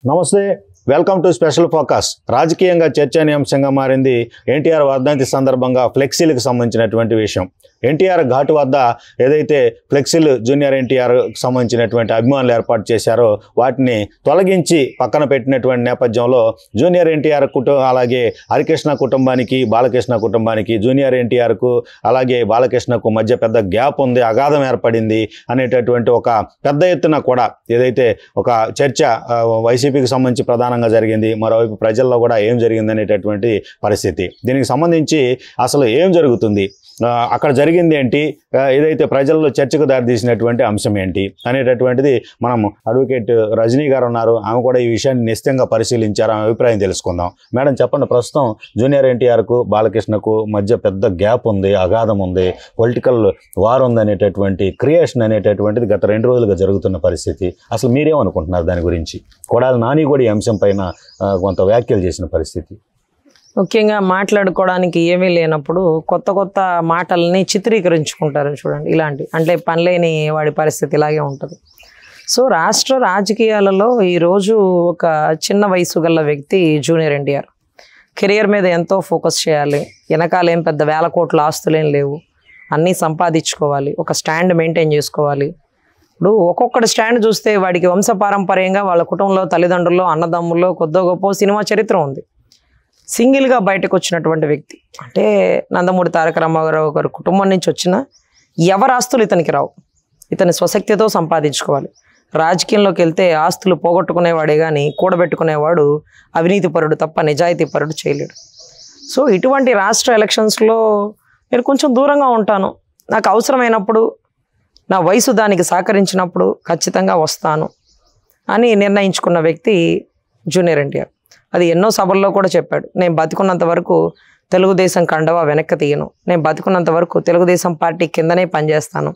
నమస్తే, welcome to special focus. రాజకీయంగా చర్చనీయాంశంగా మారింది ఎన్టీఆర్ వర్ధంతి సందర్భంగా ఫ్లెక్సీలకు సంబంధించినటువంటి విషయం. ఎన్టీఆర్ ఘాటు వద్ద ఏదైతే ఫ్లెక్సీలు జూనియర్ ఎన్టీఆర్ సంబంధించినటువంటి అభిమానులు ఏర్పాటు చేశారో వాటిని తొలగించి పక్కన పెట్టినటువంటి నేపథ్యంలో జూనియర్ ఎన్టీఆర్ అలాగే హరికృష్ణ కుటుంబానికి బాలకృష్ణ కుటుంబానికి జూనియర్ ఎన్టీఆర్కు అలాగే బాలకృష్ణకు మధ్య పెద్ద గ్యాప్ ఉంది, అగాధం ఏర్పడింది అనేటటువంటి ఒక పెద్ద ఎత్తున కూడా ఏదైతే ఒక చర్చ వైసీపీకి సంబంధించి ప్రధానంగా జరిగింది. మరోవైపు ప్రజల్లో కూడా ఏం జరిగింది అనేటటువంటి పరిస్థితి. దీనికి సంబంధించి అసలు ఏం జరుగుతుంది, అక్కడ జరిగింది ఏంటి, ఏదైతే ప్రజల్లో చర్చకు దారితీసినటువంటి అంశం ఏంటి అనేటటువంటిది మనం అడ్వకేట్ రజనీ గారు ఉన్నారు, ఆమె కూడా ఈ విషయాన్ని నిశ్చితంగా పరిశీలించారు, ఆమె అభిప్రాయం తెలుసుకుందాం. మేడం చెప్పండి, ప్రస్తుతం జూనియర్ ఎన్టీఆర్కు బాలకృష్ణకు మధ్య పెద్ద గ్యాప్ ఉంది, అగాధం ఉంది, పొలిటికల్ వార్ ఉంది అనేటటువంటి క్రియేషన్ అనేటటువంటిది గత 2 రోజులుగా జరుగుతున్న పరిస్థితి. అసలు మీరేమనుకుంటున్నారు దాని గురించి? కొడాలి నాని కూడా ఈ అంశం పైన కొంత వ్యాఖ్యలు చేసిన పరిస్థితి. ముఖ్యంగా మాట్లాడుకోవడానికి ఏమీ లేనప్పుడు కొత్త కొత్త మాటల్ని చిత్రీకరించుకుంటారు చూడండి. ఇలాంటి అంటే పనిలేని వాడి పరిస్థితి ఇలాగే ఉంటుంది. సో రాష్ట్ర రాజకీయాలలో ఈరోజు ఒక చిన్న వయసు గల వ్యక్తి జూనియర్ ఎన్టీఆర్ కెరియర్ మీద ఎంతో ఫోకస్ చేయాలి. వెనకాలేం పెద్ద వేల కోట్ల ఆస్తులేం లేవు, అన్నీ సంపాదించుకోవాలి, ఒక స్టాండ్ మెయింటైన్ చేసుకోవాలి. ఇప్పుడు ఒక్కొక్కటి స్టాండ్ చూస్తే వాడికి వంశపారంపర్యంగా వాళ్ళ కుటుంబంలో తల్లిదండ్రుల్లో అన్నదమ్ముల్లో కొద్దో గొప్ప సినిమా చరిత్ర ఉంది. సింగిల్గా బయటకు వచ్చినటువంటి వ్యక్తి అంటే నందమూరి తారక రామారావు గారి కుటుంబం నుంచి వచ్చిన ఎవరి ఆస్తులు ఇతనికి రావు, ఇతని స్వశక్తితో సంపాదించుకోవాలి. రాజకీయంలోకి వెళ్తే ఆస్తులు పోగొట్టుకునేవాడే కానీ కూడబెట్టుకునేవాడు అవినీతిపరుడు తప్ప నిజాయితీపరుడు చేయలేడు. సో ఇటువంటి రాష్ట్ర ఎలక్షన్స్లో నేను కొంచెం దూరంగా ఉంటాను, నాకు అవసరమైనప్పుడు నా వయసు దానికి సహకరించినప్పుడు ఖచ్చితంగా వస్తాను అని నిర్ణయించుకున్న వ్యక్తి జూనియర్ ఎన్టీఆర్. అది ఎన్నో సభల్లో కూడా చెప్పాడు. నేను బతికున్నంత వరకు తెలుగుదేశం కండవా వెనక్కి తీయను, నేను బతికున్నంత వరకు తెలుగుదేశం పార్టీ కిందనే పనిచేస్తాను,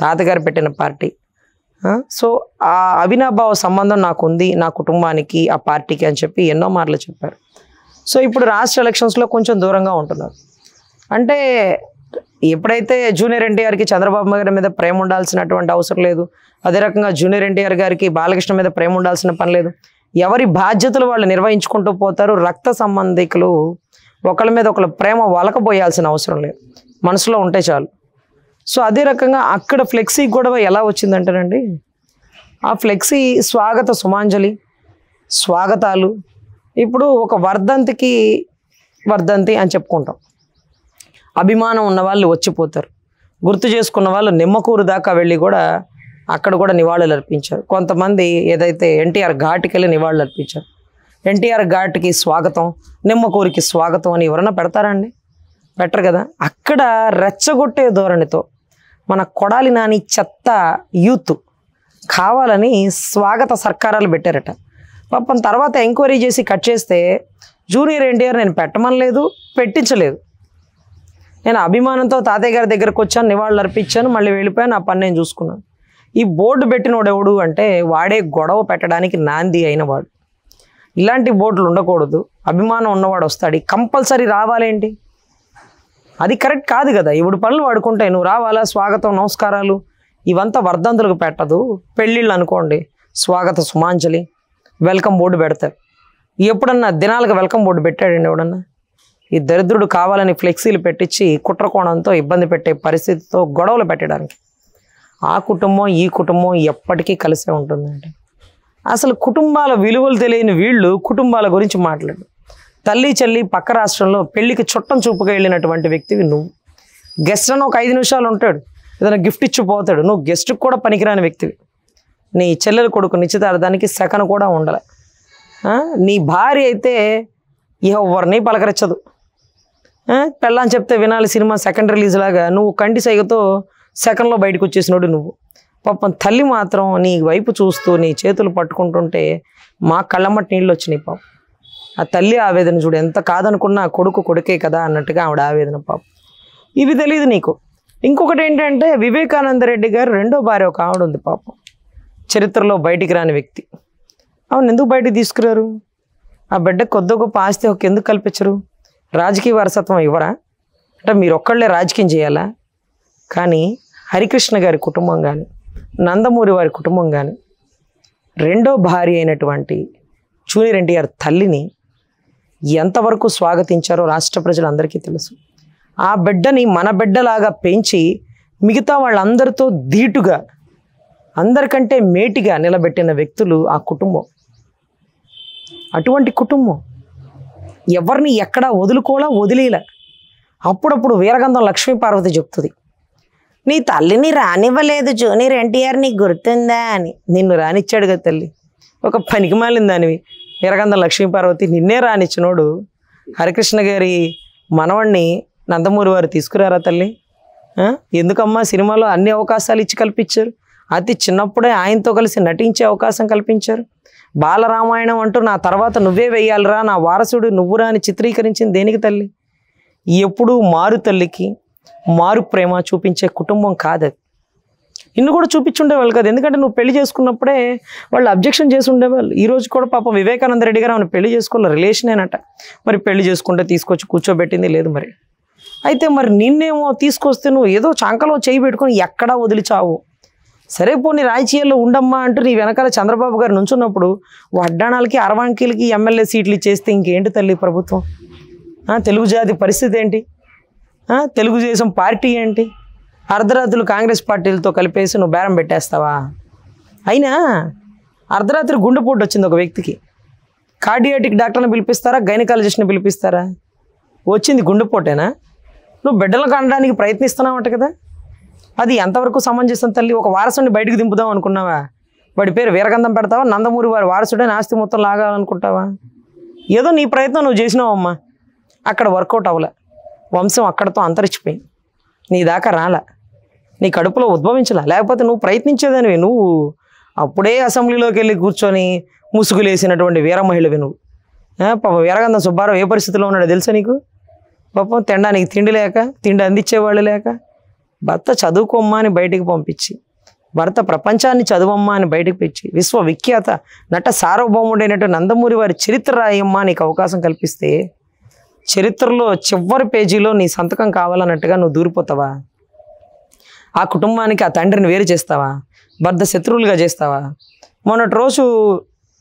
తాతగారు పెట్టిన పార్టీ. సో ఆ అవినాభావ సంబంధం నాకు ఉంది నా కుటుంబానికి ఆ పార్టీకి అని చెప్పి ఎన్నో మార్లు చెప్పారు. సో ఇప్పుడు రాష్ట్ర ఎలక్షన్స్లో కొంచెం దూరంగా ఉంటున్నారు. అంటే ఎప్పుడైతే జూనియర్ ఎన్టీఆర్కి చంద్రబాబు గారి మీద ప్రేమ ఉండాల్సినటువంటి అవసరం లేదు, అదే రకంగా జూనియర్ ఎన్టీఆర్ గారికి బాలకృష్ణ మీద ప్రేమ ఉండాల్సిన పని లేదు. ఎవరి బాధ్యతలు వాళ్ళు నిర్వహించుకుంటూ పోతారు. రక్త సంబంధికులు ఒకళ్ళ మీద ఒకళ్ళ ప్రేమ వలకపోయాల్సిన అవసరం లేదు, మనసులో ఉంటే చాలు. సో అదే రకంగా అక్కడ ఫ్లెక్సీ గొడవ ఎలా వచ్చిందంటేనండి, ఆ ఫ్లెక్సీ స్వాగత సుమాంజలి స్వాగతాలు. ఇప్పుడు ఒక వర్ధంతికి వర్ధంతి అని చెప్పుకుంటాం, అభిమానం ఉన్న వాళ్ళు వచ్చిపోతారు, గుర్తు చేసుకున్న వాళ్ళు నిమ్మకూరు దాకా వెళ్ళి కూడా అక్కడ కూడా నివాళులు అర్పించారు. కొంతమంది ఏదైతే ఎన్టీఆర్ ఘాట్కి వెళ్ళి నివాళులు అర్పించారు. ఎన్టీఆర్ ఘాట్కి స్వాగతం, నిమ్మకూరికి స్వాగతం అని ఎవరైనా పెడతారండి? పెట్టరు కదా. అక్కడ రెచ్చగొట్టే ధోరణితో మన కొడాలి నాని చెత్త యూత్ కావాలని స్వాగత సర్కారాలు పెట్టారట. పాపం తర్వాత ఎంక్వైరీ చేసి కట్ చేస్తే జూనియర్ ఎన్టీఆర్ నేను పెట్టమనలేదు, పెట్టించలేదు, నేను అభిమానంతో తాతయ్య గారి దగ్గరకు వచ్చాను, నివాళులు అర్పించాను, మళ్ళీ వెళ్ళిపోయాను, నా పని నేను చూసుకున్నాను. ఈ బోర్డు పెట్టినోడు ఎవడు అంటే వాడే గొడవ పెట్టడానికి నాంది అయిన వాడు. ఇలాంటి బోర్డులు ఉండకూడదు. అభిమానం ఉన్నవాడు వస్తాడు, కంపల్సరీ రావాలేంటి? అది కరెక్ట్ కాదు కదా. ఇప్పుడు పనులు వాడుకుంటాయి, నువ్వు రావాలా, స్వాగతం నమస్కారాలు ఇవంతా వర్ధంతులకు పెట్టదు. పెళ్ళిళ్ళు అనుకోండి, స్వాగత సుమాంజలి వెల్కమ్ బోర్డు పెడతారు. ఎప్పుడన్నా దినాలకు వెల్కమ్ బోర్డు పెట్టాడండి ఎవడన్నా? ఈ దరిద్రుడు కావాలని ఫ్లెక్సీలు పెట్టించి కుట్రకోణంతో ఇబ్బంది పెట్టే పరిస్థితితో గొడవలు పెట్టడానికి ఆ కుటుంబం ఈ కుటుంబం ఎప్పటికీ కలిసే ఉంటుందండి. అసలు కుటుంబాల విలువలు తెలియని వీళ్ళు కుటుంబాల గురించి మాట్లాడు. తల్లి చెల్లి పక్క రాష్ట్రంలో పెళ్ళికి చుట్టం చూపుగా వెళ్ళినటువంటి వ్యక్తివి నువ్వు. గెస్ట్ అని ఒక 5 నిమిషాలు ఉంటాడు, ఏదైనా గిఫ్ట్ ఇచ్చిపోతాడు. నువ్వు గెస్ట్కి కూడా పనికిరాని వ్యక్తివి. నీ చెల్లెల కొడుకు నిశ్చితార్థానికి సెకను కూడా ఉండాలి. నీ భార్య అయితే ఎవరిని పలకరించదు. పెళ్ళని చెప్తే వినాలి సినిమా సెకండ్ రిలీజ్ లాగా నువ్వు కంటి సైగతో సెకండ్లో బయటకు వచ్చేసినోడు నువ్వు. పాపం తల్లి మాత్రం నీ వైపు చూస్తూ నీ చేతులు పట్టుకుంటుంటే మా కళ్ళమ్మటి నీళ్ళు వచ్చినాయి. పాపం ఆ తల్లి ఆవేదన చూడు, ఎంత కాదనుకున్నా కొడుకు కొడుకే కదా అన్నట్టుగా ఆవిడ ఆవేదన. పాపం ఇవి తెలియదు నీకు. ఇంకొకటి ఏంటంటే వివేకానంద రెడ్డి గారు రెండో భార్య ఒక ఆవిడ ఉంది, పాపం చరిత్రలో బయటికి రాని వ్యక్తి. అవును, ఎందుకు బయటికి తీసుకురారు? ఆ బిడ్డకు కొద్ది గొప్ప ఆస్తి ఒక ఎందుకు కల్పించరు? రాజకీయ వారసత్వం ఇవ్వరా? అంటే మీరు ఒక్కళ్ళే రాజకీయం చేయాలా? కానీ హరికృష్ణ గారి కుటుంబం కానీ నందమూరి వారి కుటుంబం కానీ రెండో భార్య అయినటువంటి జూనియర్ ఎన్టీఆర్ తల్లిని ఎంతవరకు స్వాగతించారో రాష్ట్ర ప్రజలందరికీ తెలుసు. ఆ బిడ్డని మన బిడ్డలాగా పెంచి మిగతా వాళ్ళందరితో ధీటుగా అందరికంటే మేటిగా నిలబెట్టిన వ్యక్తులు ఆ కుటుంబం. అటువంటి కుటుంబం ఎవరిని ఎక్కడా వదిలేలా. అప్పుడప్పుడు వీరగంధం లక్ష్మీపార్వతి చెప్తుంది, నీ తల్లిని రానివ్వలేదు జూనియర్ ఎన్టీఆర్, నీకు గుర్తుందా అని. నిన్ను రానిచ్చాడుగా తల్లి, ఒక పనికి మాలిన దానివి. వీరగంధం లక్ష్మీపార్వతి నిన్నే రానిచ్చినోడు హరికృష్ణ గారి మనవణ్ణి నందమూరి వారు తీసుకురారా తల్లి? ఎందుకమ్మా సినిమాలో అన్ని అవకాశాలు ఇచ్చి కల్పించారు. అతి చిన్నప్పుడే ఆయనతో కలిసి నటించే అవకాశం కల్పించారు. బాలరామాయణం అంటూ నా తర్వాత నువ్వే వెయ్యాలిరా, నా వారసుడు నువ్వురా అని చిత్రీకరించింది దేనికి తల్లి? ఎప్పుడూ మారు తల్లికి మారు ప్రేమ చూపించే కుటుంబం కాదది. ఇన్ను కూడా చూపించుండేవాళ్ళు కదా, ఎందుకంటే నువ్వు పెళ్లి చేసుకున్నప్పుడే వాళ్ళు అబ్జెక్షన్ చేసి ఉండేవాళ్ళు. ఈరోజు కూడా పాపం వివేకానంద రెడ్డి గారు ఆమెను పెళ్లి చేసుకోవాలి, రిలేషనేనట. మరి పెళ్లి చేసుకుంటే తీసుకొచ్చి కూర్చోబెట్టింది లేదు మరి. అయితే మరి నిన్నేమో తీసుకొస్తే నువ్వు ఏదో చంకలో చేయి పెట్టుకొని ఎక్కడా వదిలిచావు. సరే పోనీ రాజకీయాల్లో ఉండమ్మా అంటూ నీ వెనకాల చంద్రబాబు గారు నుంచున్నప్పుడు వడ్డాణాలకి అరవాంకీలకి ఎమ్మెల్యే సీట్లు ఇచ్చేస్తే ఇంకేంటి తల్లి ప్రభుత్వం? తెలుగు జాతి పరిస్థితి ఏంటి? తెలుగుదేశం పార్టీ ఏంటి? అర్ధరాత్రులు కాంగ్రెస్ పార్టీలతో కలిపేసి నువ్వు బేరం పెట్టేస్తావా? అయినా అర్ధరాత్రి గుండెపోటు వచ్చింది ఒక వ్యక్తికి, కార్డియాటిక్ డాక్టర్ని పిలిపిస్తారా, గైనకాలజిస్ట్ని పిలిపిస్తారా? వచ్చింది గుండెపోటేనా? నువ్వు బిడ్డలు కనడానికి ప్రయత్నిస్తున్నావంట కదా, అది ఎంతవరకు సమంజసం తల్లి? ఒక వారసుని బయటకు దింపుదాం అనుకున్నావా? వాడి పేరు వీరగంధం పెడతావా? నందమూరి వారి వారసుడే ఆస్తి మొత్తం లాగాలనుకుంటావా? ఏదో నీ ప్రయత్నం నువ్వు చేసినావమ్మా, అక్కడ వర్కౌట్ అవ్వలే, వంశం అక్కడతో అంతరించిపోయింది, నీ దాకా రాలా, నీ కడుపులో ఉద్భవించలా. లేకపోతే నువ్వు ప్రయత్నించేదానివి. నువ్వు అప్పుడే అసెంబ్లీలోకి వెళ్ళి కూర్చొని ముసుగులేసినటువంటి వీర మహిళవి నువ్వు. పాపం వీరగంధం సుబ్బారావు ఏ పరిస్థితిలో ఉన్నాడో తెలుసా నీకు? పాపం తినడానికి తిండి లేక, తిండి అందించేవాళ్ళు లేక, భర్త చదువుకోమ్మా అని బయటికి పంపించి, భర్త ప్రపంచాన్ని చదువమ్మా అని బయటకు పెంచి, విశ్వవిఖ్యాత నట సార్వభౌముడైనట్టు నందమూరి వారి చరిత్ర రాయమ్మా నీకు అవకాశం కల్పిస్తే, చరిత్రలో చివరి పేజీలో నీ సంతకం కావాలన్నట్టుగా నువ్వు దూరిపోతావా? ఆ కుటుంబానికి ఆ తండ్రిని వేరు చేస్తావా? భర్త శత్రువులుగా చేస్తావా? మొన్నటి రోజు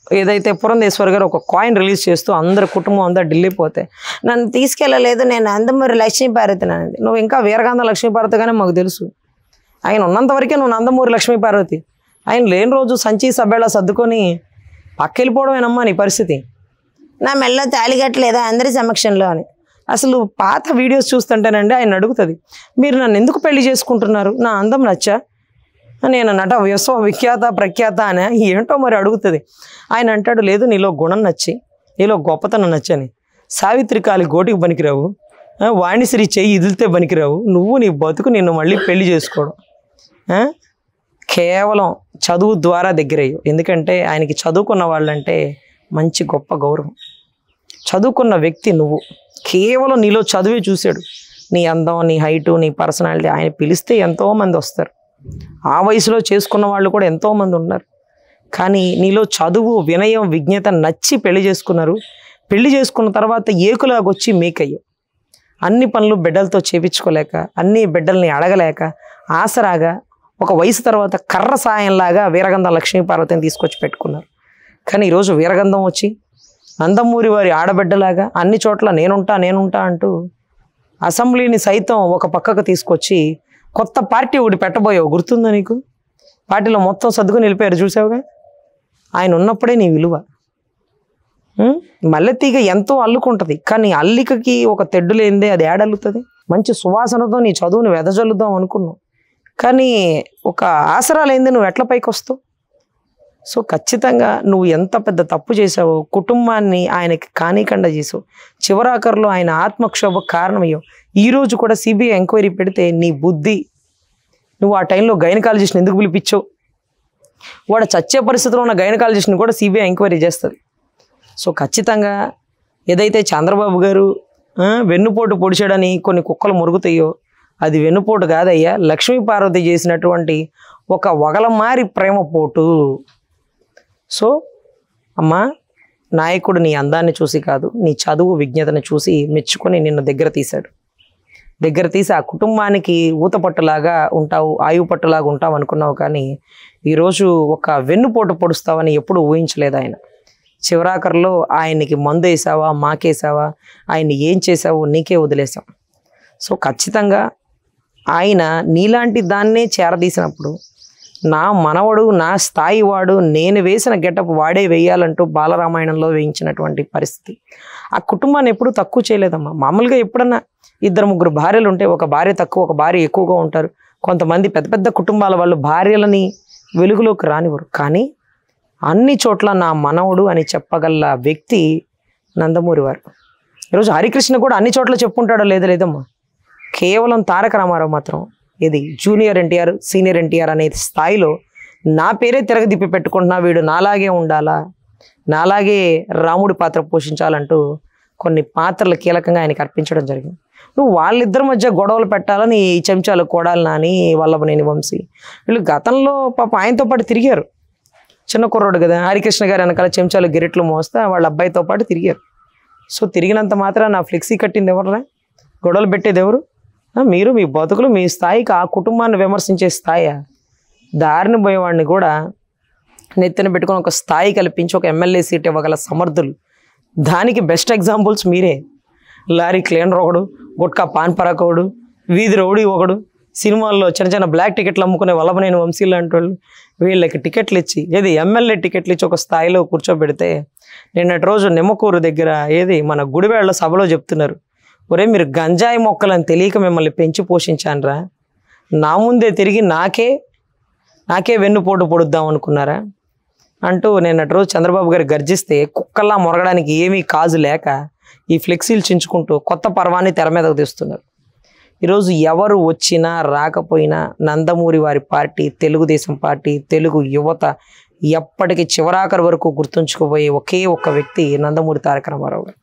ఏదైతే పురంధేశ్వర్ గారు ఒక కాయిన్ రిలీజ్ చేస్తూ అందరు కుటుంబం అంతా ఢిల్లీ పోతే, నన్ను తీసుకెళ్ళలేదు, నేను నందమూరి లక్ష్మీపార్వతినండి. నువ్వు ఇంకా వీరగంధం లక్ష్మీపార్వతిగానే మాకు తెలుసు. ఆయన ఉన్నంతవరకే నువ్వు నందమూరి లక్ష్మీపార్వతి. ఆయన లేని రోజు సంచి సబ్బేళ సర్దుకొని పక్కెళ్ళిపోవడమేనమ్మా నీ పరిస్థితి. నా మెల్ల తాళిగట్టలేదా అందరి సమక్షంలో అని. అసలు పాత వీడియోస్ చూస్తుంటేనండి ఆయన అడుగుతుంది, మీరు నన్ను ఎందుకు పెళ్లి చేసుకుంటున్నారు? నా అందం నచ్చా? నేను నట విశ్వవిఖ్యాత ప్రఖ్యాత అని ఏంటో మరి అడుగుతుంది. ఆయన అంటాడు, లేదు నీలో గుణం నచ్చి, నీలో గొప్పతనం నచ్చని. సావిత్రి కాలి గోటికి పనికిరావు, వాణిశ్రీ చెయ్యి ఇదిలితే పనికిరావు, నువ్వు నీ బతుకు నిన్ను మళ్ళీ పెళ్లి చేసుకోవడం కేవలం చదువు ద్వారా దగ్గరయ్యో. ఎందుకంటే ఆయనకి చదువుకున్న వాళ్ళంటే మంచి గొప్ప గౌరవం. చదువుకున్న వ్యక్తి నువ్వు, కేవలం నీలో చదువే చూశాడు. నీ అందం, నీ హైటు, నీ పర్సనాలిటీ. ఆయన పిలిస్తే ఎంతోమంది వస్తారు, ఆ వయసులో చేసుకున్న వాళ్ళు కూడా ఎంతోమంది ఉన్నారు. కానీ నీలో చదువు, వినయం, విజ్ఞత నచ్చి పెళ్లి చేసుకున్నారు. పెళ్లి చేసుకున్న తర్వాత ఏకులాగొచ్చి మీకయ్యో. అన్ని పనులు బిడ్డలతో చేపించుకోలేక, అన్ని బిడ్డల్ని అడగలేక, ఆసరాగా ఒక వయసు తర్వాత కర్ర సాయంలాగా వీరగంధం లక్ష్మీపార్వతిని తీసుకొచ్చి పెట్టుకున్నారు. కానీ ఈరోజు వీరగంధం వచ్చి నందమూరి వారి ఆడబిడ్డలాగా అన్ని చోట్ల నేనుంటా అంటూ అసెంబ్లీని సైతం ఒక పక్కకు తీసుకొచ్చి కొత్త పార్టీ ఒకటి పెట్టబోయావు. గుర్తుందా నీకు? పార్టీలో మొత్తం సర్దుకుని వెళ్ళిపోయారు చూసావుగా. ఆయన ఉన్నప్పుడే నీ విలువ. మల్లెతీగ ఎంతో అల్లుకుంటుంది, కానీ అల్లికకి ఒక తెడ్డు లేనిదే అది ఏడల్లుతుంది. మంచి సువాసనతో నీ చదువుని వెదజల్లుదాం అనుకున్నావు, కానీ ఒక ఆసరా లేనిదే నువ్వు ఎట్లా పైకి వస్తావు? సో ఖచ్చితంగా నువ్వు ఎంత పెద్ద తప్పు చేసావో, కుటుంబాన్ని ఆయనకి కానీకండ చేసావు. చివరాఖరులో ఆయన ఆత్మక్షోభ కారణమయ్యావు. ఈరోజు కూడా సిబిఐ ఎంక్వైరీ పెడితే నీ బుద్ధి, నువ్వు ఆ టైంలో గైనకాలజిస్ట్ని ఎందుకు పిలిపించావు? వాడు చచ్చే పరిస్థితిలో ఉన్న గైనకాలజిస్ట్ని కూడా సిబిఐ ఎంక్వైరీ చేస్తుంది. సో ఖచ్చితంగా ఏదైతే చంద్రబాబు గారు వెన్నుపోటు పొడిచాడని కొన్ని కుక్కలు మురుగుతాయో, అది వెన్నుపోటు కాదయ్యా, లక్ష్మీపార్వతి చేసినటువంటి ఒక వగలమారి ప్రేమ పోటు. సో అమ్మా, నాయకుడు నీ అందాన్ని చూసి కాదు, నీ చదువు విజ్ఞతను చూసి మెచ్చుకొని నిన్ను దగ్గర తీశాడు. దగ్గర తీసి ఆ కుటుంబానికి ఊతపట్టులాగా ఉంటావు, ఆయువు పట్టులాగా ఉంటావు అనుకున్నావు. కానీ ఈరోజు ఒక వెన్నుపోటు పొడుస్తావని ఎప్పుడు ఊహించలేదు ఆయన. చివరాఖరిలో ఆయనకి మందు వేసావా, మాకేసావా, ఆయన్ని ఏం చేసావో నీకే వదిలేసాం. సో ఖచ్చితంగా ఆయన నీలాంటి దాన్నే చేరదీసినప్పుడు నా మనవడు, నా స్థాయి వాడు, నేను వేసిన గెటప్ వాడే వేయాలంటూ బాలరామాయణంలో వేయించినటువంటి పరిస్థితి. ఆ కుటుంబాన్ని ఎప్పుడూ తక్కువ చేయలేదమ్మా. మామూలుగా ఎప్పుడన్నా 2-3 భార్యలు ఉంటే ఒక భార్య తక్కువ, ఒక భార్య ఎక్కువగా ఉంటారు. కొంతమంది పెద్ద పెద్ద కుటుంబాల వాళ్ళు భార్యలని వెలుగులోకి రానివ్వరు. కానీ అన్ని చోట్ల నా మనవడు అని చెప్పగల వ్యక్తి నందమూరి వారు. ఈరోజు హరికృష్ణ కూడా అన్ని చోట్ల చెప్పుకుంటాడో లేదమ్మా. కేవలం తారక రామారావు మాత్రం ఇది జూనియర్ ఎన్టీఆర్, సీనియర్ ఎన్టీఆర్ అనే స్థాయిలో నా పేరే తిరగదిప్పి పెట్టుకుంటున్నా, వీడు నాలాగే ఉండాలా, నాలాగే రాముడి పాత్ర పోషించాలంటూ కొన్ని పాత్రలు కీలకంగా ఆయనకి అర్పించడం జరిగింది. నువ్వు వాళ్ళిద్దరి మధ్య గొడవలు పెట్టాలని ఈ చెంచాలు కొడాలి నాని, వల్లభనేని వంశీ వీళ్ళు గతంలో పాప ఆయనతో పాటు తిరిగారు. చిన్న కుర్రోడు కదా, హరికృష్ణ గారు వెనకాల చెంచాలు గిరెట్లు మోస్తే వాళ్ళ అబ్బాయితో పాటు తిరిగారు. సో తిరిగినంత మాత్రం నా ఫ్లెక్సీ కట్టింది ఎవరురా, గొడవలు పెట్టేది ఎవరు? మీరు మీ బతుకులు మీ స్థాయికి ఆ కుటుంబాన్ని విమర్శించే స్థాయా? దారిని పోయేవాడిని కూడా నెత్తిన పెట్టుకొని ఒక స్థాయి కల్పించి ఒక ఎమ్మెల్యే సీట్ ఇవ్వగల సమర్థులు. దానికి బెస్ట్ ఎగ్జాంపుల్స్ మీరే. లారీ క్లీనర్ ఒకడు, గుట్కా పాన్ పరాక్ ఒకడు, వీధి రౌడీ ఒకడు, సినిమాల్లో చిన్న చిన్న బ్లాక్ టికెట్లు అమ్ముకునే వల్లభనేని వంశీ లాంటి వాళ్ళు వీళ్ళకి టికెట్లు ఇచ్చి ఎమ్మెల్యే టికెట్లు ఇచ్చి ఒక స్థాయిలో కూర్చోబెడితే నిన్నటి రోజు నిమ్మకూరు దగ్గర మన గుడివేళ్ల సభలో చెప్తున్నారు, ఒరే మీరు గంజాయి మొక్కలని తెలియక మిమ్మల్ని పెంచి పోషించానురా, నా ముందే తిరిగి నాకే వెన్నుపోటు పొడుద్దాం అనుకున్నారా అంటూ నిన్నటి రోజు చంద్రబాబు గారు గర్జిస్తే కుక్కల్లా మొరగడానికి ఏమీ కాజు లేక ఈ ఫ్లెక్సీలు చించుకుంటూ కొత్త పర్వాన్ని తెర మీదకు తెస్తున్నారు. ఈరోజు ఎవరు వచ్చినా రాకపోయినా నందమూరి వారి పార్టీ, తెలుగుదేశం పార్టీ, తెలుగు యువత ఎప్పటికీ చివరాఖరి వరకు గుర్తుంచుకుపోయే ఒకే ఒక్క వ్యక్తి నందమూరి తారక రామారావు గారు.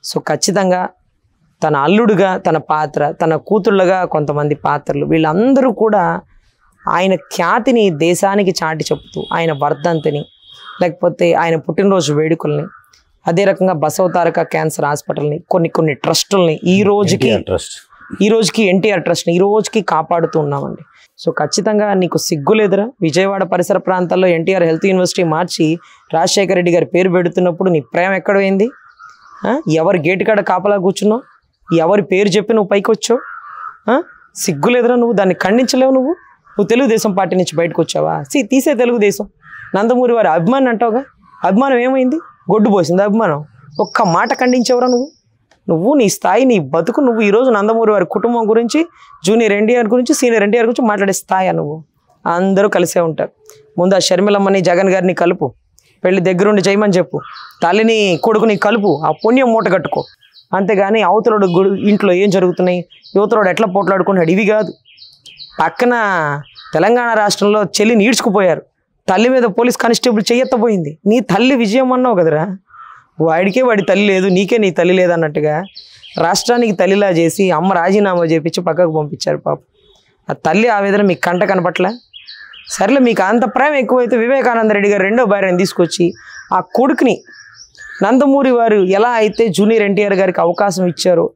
సో ఖచ్చితంగా తన అల్లుడుగా తన పాత్ర, తన కూతుళ్ళగా కొంతమంది పాత్రలు, వీళ్ళందరూ కూడా ఆయన ఖ్యాతిని దేశానికి చాటి చెప్తూ ఆయన వర్ధంతిని, లేకపోతే ఆయన పుట్టినరోజు వేడుకల్ని, అదే రకంగా బసవతారక క్యాన్సర్ హాస్పిటల్ని, కొన్ని ట్రస్టుల్ని ఈ రోజుకి ఎన్టీఆర్ ట్రస్ట్ని ఈ రోజుకి కాపాడుతూ ఉన్నామండి. సో ఖచ్చితంగా నీకు సిగ్గులేదురా? విజయవాడ పరిసర ప్రాంతాల్లో ఎన్టీఆర్ హెల్త్ యూనివర్సిటీ మార్చి రాజశేఖర రెడ్డి గారి పేరు పెడుతున్నప్పుడు నీ ప్రేమ ఎక్కడ పోయింది? ఎవరి గేటు కాడ కాపలా కూర్చున్నావు? ఎవరి పేరు చెప్పి నువ్వు పైకి వచ్చావు? సిగ్గులేదురా? నువ్వు దాన్ని ఖండించలేవు. నువ్వు తెలుగుదేశం పార్టీ నుంచి బయటకు వచ్చావా? తీసే తెలుగుదేశం. నందమూరి వారి అభిమానం అంటావుగా, అభిమానం ఏమైంది? గొడ్డు పోసింది అభిమానం. ఒక్క మాట ఖండించేవరా నువ్వు నీ స్థాయి, నీ బతుకు, నువ్వు ఈరోజు నందమూరి వారి కుటుంబం గురించి, జూనియర్ ఎన్టీఆర్ గురించి, సీనియర్ ఎన్టీఆర్ గురించి మాట్లాడే స్థాయి నువ్వు. అందరూ కలిసే ఉంటారు. ముందు ఆ షర్మిలమ్మని, జగన్ గారిని కలుపు, పెళ్లి దగ్గరుండి చేయమని చెప్పు, తల్లిని కొడుకుని కలుపు, ఆ పుణ్యం మూట కట్టుకో. అంతేగాని అవతలోడు ఇంట్లో ఏం జరుగుతున్నాయి, యువతలోడు ఎట్లా పోట్లాడుకుంటాడు ఇవి కాదు. పక్కన తెలంగాణ రాష్ట్రంలో చెల్లిని ఈడ్చుకుపోయారు, తల్లి మీద పోలీస్ కానిస్టేబుల్ చెయ్యెత్తపోయింది. నీ తల్లి విజయం అన్నావు కదరా, వాడికే వాడి తల్లి లేదు, నీకే నీ తల్లి లేదన్నట్టుగా రాష్ట్రానికి తల్లిలా చేసి అమ్మ రాజీనామా చేపించి పక్కకు పంపించారు. పాపం ఆ తల్లి ఆవేదన మీకు కంట కనపట్లే. సరేలే, మీకు అంత ప్రేమ ఎక్కువైతే వివేకానంద రెడ్డి గారు రెండో భార్యను తీసుకొచ్చి ఆ కొడుకుని నందమూరి వారు ఎలా అయితే జూనియర్ ఎన్టీఆర్ గారికి అవకాశం ఇచ్చారో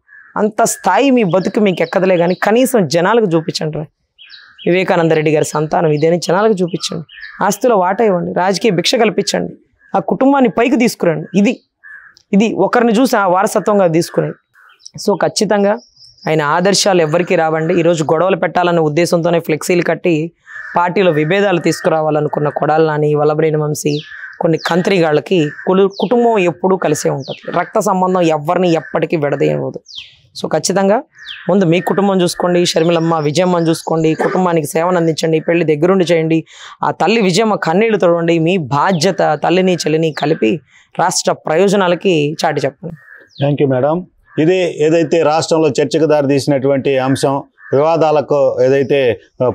అంత స్థాయి మీ బతుకు మీకు ఎక్కదలే. కానీ కనీసం జనాలకు చూపించండి రా, వివేకానంద రెడ్డి గారి సంతానం ఇదేని జనాలకు చూపించండి, ఆస్తిలో వాటా ఇవ్వండి, రాజకీయ భిక్ష కల్పించండి, ఆ కుటుంబాన్ని పైకి తీసుకురండి. ఇది ఒకరిని చూసి ఆ వారసత్వంగా తీసుకునేది. సో ఖచ్చితంగా ఆయన ఆదర్శాలు ఎవరికి రావండి. ఈరోజు గొడవలు పెట్టాలన్న ఉద్దేశంతోనే ఫ్లెక్సీలు కట్టి పార్టీలో విభేదాలు తీసుకురావాలనుకున్న కొడాలి నాని, వల్లభనేని వంశీ, కొన్ని కంత్రిగాళ్ళకి కుటుంబం ఎప్పుడూ కలిసే ఉంటుంది. రక్త సంబంధం ఎవరిని ఎప్పటికీ విడదీయవద్దు. సో ఖచ్చితంగా ముందు మీ కుటుంబం చూసుకోండి, షర్మిలమ్మ విజయమ్మని చూసుకోండి, కుటుంబానికి సేవను అందించండి, పెళ్లి దగ్గరుండి చేయండి, ఆ తల్లి విజయమ్మ కన్నీళ్లు తొడవండి. మీ బాధ్యత తల్లిని చెల్లిని కలిపి రాష్ట్ర ప్రయోజనాలకి చాటి చెప్పండి. Thank you madam. ఇది ఏదైతే రాష్ట్రంలో చర్చకు దారి తీసినటువంటి అంశం, వివాదాలకు ఏదైతే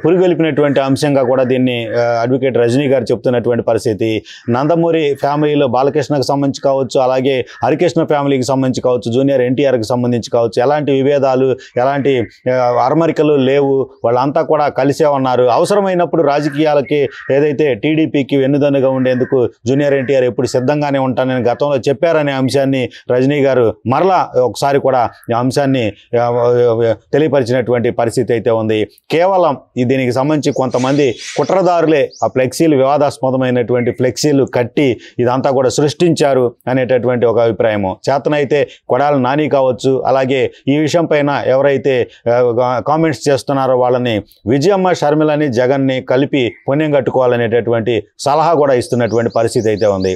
పురిగొల్పినటువంటి అంశంగా కూడా దీన్ని అడ్వకేట్ రజనీ గారు చెప్తున్నటువంటి పరిస్థితి. నందమూరి ఫ్యామిలీలో బాలకృష్ణకు సంబంధించి కావచ్చు, అలాగే హరికృష్ణ ఫ్యామిలీకి సంబంధించి కావచ్చు, జూనియర్ ఎన్టీఆర్కి సంబంధించి కావచ్చు, ఎలాంటి విభేదాలు, ఎలాంటి అరమరికలు లేవు. వాళ్ళంతా కూడా కలిసే ఉన్నారు. అవసరమైనప్పుడు రాజకీయాలకి ఏదైతే టీడీపీకి వెన్నుదన్నుగా ఉండేందుకు జూనియర్ ఎన్టీఆర్ ఎప్పుడు సిద్ధంగానే ఉంటానని గతంలో చెప్పారనే అంశాన్ని రజనీ గారు మరలా ఒకసారి కూడా ఈ అంశాన్ని తెలియపరిచినటువంటి పరిస్థితి అయితే ఉంది. కేవలం దీనికి సంబంధించి కొంతమంది కుట్రదారులే ఆ ఫ్లెక్సీలు, వివాదాస్పదమైనటువంటి ఫ్లెక్సీలు కట్టి ఇదంతా కూడా సృష్టించారు అనేటటువంటి ఒక అభిప్రాయము. చేతనైతే కొడాలి నాని కావచ్చు, అలాగే ఈ విషయం పైన ఎవరైతే కామెంట్స్ చేస్తున్నారో వాళ్ళని విజయమ్మ, షర్మిలని, జగన్ని కలిపి పుణ్యం కట్టుకోవాలనేటటువంటి సలహా కూడా ఇస్తున్నటువంటి పరిస్థితి అయితే ఉంది.